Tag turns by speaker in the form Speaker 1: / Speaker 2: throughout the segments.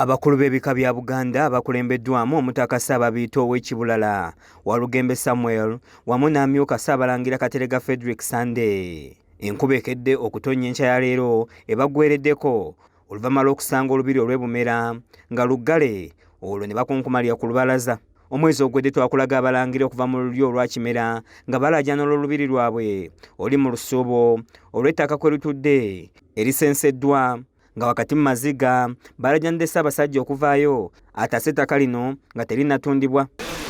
Speaker 1: Abakulu b'ebika bya Buganda bakulembeddwamu omutaka Ssaababiito ow'Ekibulala Walugembe Samuel wamu n'amyuka Ssaabalangira Katerega Frederick Sunday. Enkuba ekedde okutonnya enkya ya leero ebaggwereddeko oluvannyuma lw'okusanga olubiri olw'Ebumera nga luggale olwo ne bakunkumalira ku lubalaza. Omwezi ogwedde twakulaga abalangira okuva mu lulyo olwa Kimera nga balajana olw'olubiri lwabwe oli mu lusuubo olw'ettaka kwe lutudde erisenseddwa nga wakati mu maziga balajanidde Ssaabasajja okuvaayo atase ettaka lino nga terinatundibwa.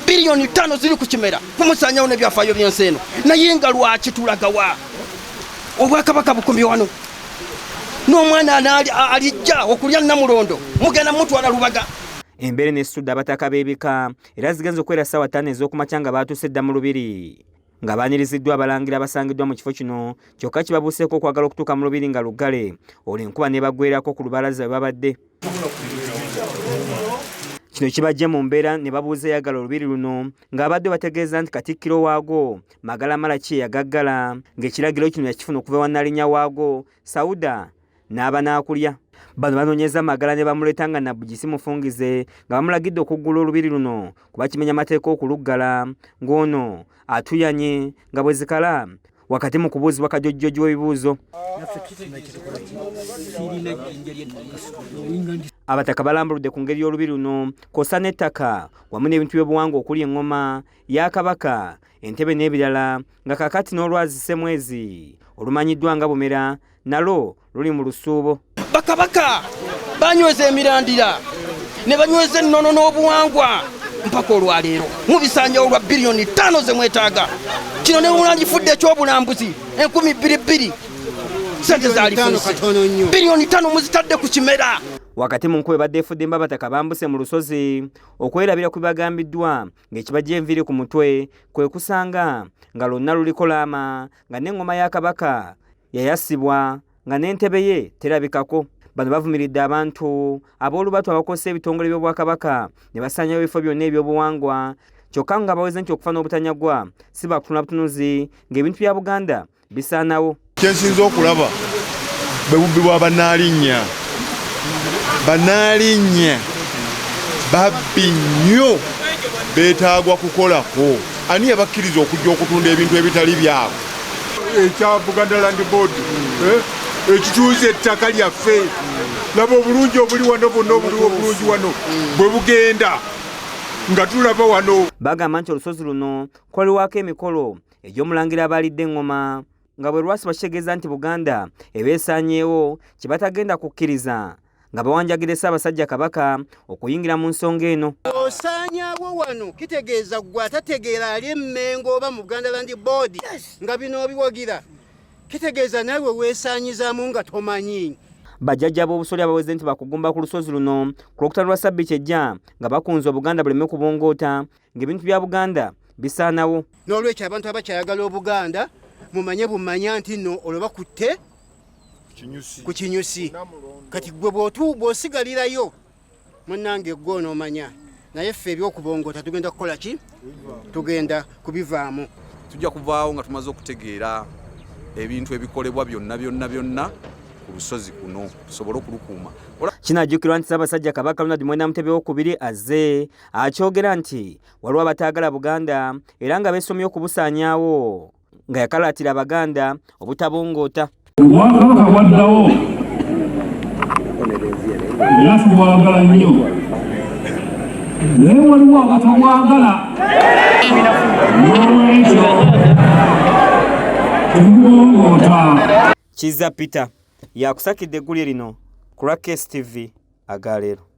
Speaker 2: Bilioni 5 ziri ku Kimera kumusanyawo n'ebyafaayo by'ensi eno naye nga lwaki tulagawa obwakabaka bukomye wano n'omwana alijja okulya Namulondo mugenda mutwala Lubaga.
Speaker 1: Embeera n'esitudde abataka b'ebika era zigenze okwera ssaawa 5 ez'okumakya nga baatuuse dda mu lubiri nga baaniriziddwa abalangira basangiddwa mu kifo kino kyokka kibabuuseeko okwagala okutuuka mu lubiri nga luggale olwo enkuba n'ebagwerako ku lubalaza we babadde. Kino kibajje mu mbeera ne babuuza eyagala olubiri luno ng'abadde bategeeza nti Katikkiro waago Magala Malaki yagaggala ng'ekiragiro kino yakifuna okuva ewa Nnalinnya waago Sauda n'aba n'akulya. Bano banoonyeza Magala ne bamuleeta nga Nabugisi mufungize nga bamulagidde okuggula olubiri luno kuba kimenya amateeka okuluggala ng'ono atuyanye nga bwe zikala wakati mu kubuuzibwa kajojjoji w'ebibuuzo. Abataka balambuludde ku ngeri y'olubiri luno kw'ossa n'ettaka wamu n'ebintu by'obuwangwa okuli eŋŋoma ya Kabaka, entebe n'ebirala nga kaakati n'olwazi Ssemwezi olumanyiddwa nga Bumera nalwo luli mu lusuubo.
Speaker 2: Bakabaka banyweza emirandira ne banyweza ennono n'obuwangwa mpaka olwaleero mubisanyawo olwa bilioni 5 ze mwetaaga. Kino ne mulangifudde ekyobulambuzi 2022 sente zaalifuse bilioni 5 muzitadde ku Kimera.
Speaker 1: Wakati mu nkuba ebadde efudde abataka bambuse mu lusozi okwerabira ku bibagambiddwa ng'ekibajja enviiri ku mutwe kwe kusanga nga lwonna luliko laama nga n'eŋŋoma ya Kabaka yayasibwa nga n'entebe ye terabikako. Bano bavumiridde abantu ab'olubatu abakozesa ebitongole by'Obwakabaka ne basanyawo ebifo byonna eby'obuwangwa kyokka nga baweze nti okufa n'obutanyagwa si bakutunula butunuzi ng'ebintu bya Buganda bisaanawo.
Speaker 3: Kyensinza okulaba bwe bubbi bwa Bannaalinnya. Bannaalinnya babbi nnyo beetaagwa kukolako. Ani yabakkiriza okujja okutunda ebintu ebitali byabwe? Ekya Buganda Land Board ekituuza ettaka lyaffe laba obulungi obuli wano bwonna obuliwo obulungi wano bwe bugenda nga tulaba wano.
Speaker 1: Bagamba nti olusozi luno kwaliwako emikolo egy'omulangira abalidde eŋŋoma nga bwe lwasi bakitegeeza nti Buganda ebeesaanyeewo kye batagenda kukkiriza nga bawanjagire Ssaabasajja Kabaka okuyingira mu nsonga eno.
Speaker 4: Osaanyaawo wano kitegeeza gwe atategeera ali Mmengo oba mu Buganda Land Board nga bino obiwagira kitegeeza naawe weesaanyizaamu nga tomanyi.
Speaker 1: Bajjajja b'obusolya baweze nti bakugumba ku lusozi luno ku Lwokutaano lwa Ssabbiiti ejja nga bakunze Obuganda buleme kubongoota ng'ebintu bya Buganda bisaanawo.
Speaker 4: N'olwekyo abantu abakyayagala Obuganda mumanye bumanya nti nno olwo bakutte ku Kinyusi. Kati gwe bw'osigalirayo munnange gwe onoomanya naye ffe eby'okubongoota tugenda kukola ki? Tugenda kubivaamu.
Speaker 5: Tujja kuvaawo nga tumaze okutegeera ebintu ebikolebwa byonna ku lusozi kuno tusobole okulukuuma.
Speaker 1: Kinajjukirwa nti Ssaabasajja Kabaka Ronald Mwenda Mutebi II azze akyogera nti waliwo abataagala Buganda era nga beesomye okubusaanyaawo nga yakalaatira Abaganda obutabongoota.
Speaker 6: Obwakabaka bwaddawo era tubwagala nnyo naye waliwo abatabwagala n'olwekyo tubwongoota.
Speaker 1: Kizza Peter yakusakidde eggulire lino ku lwa KSTV agaleero.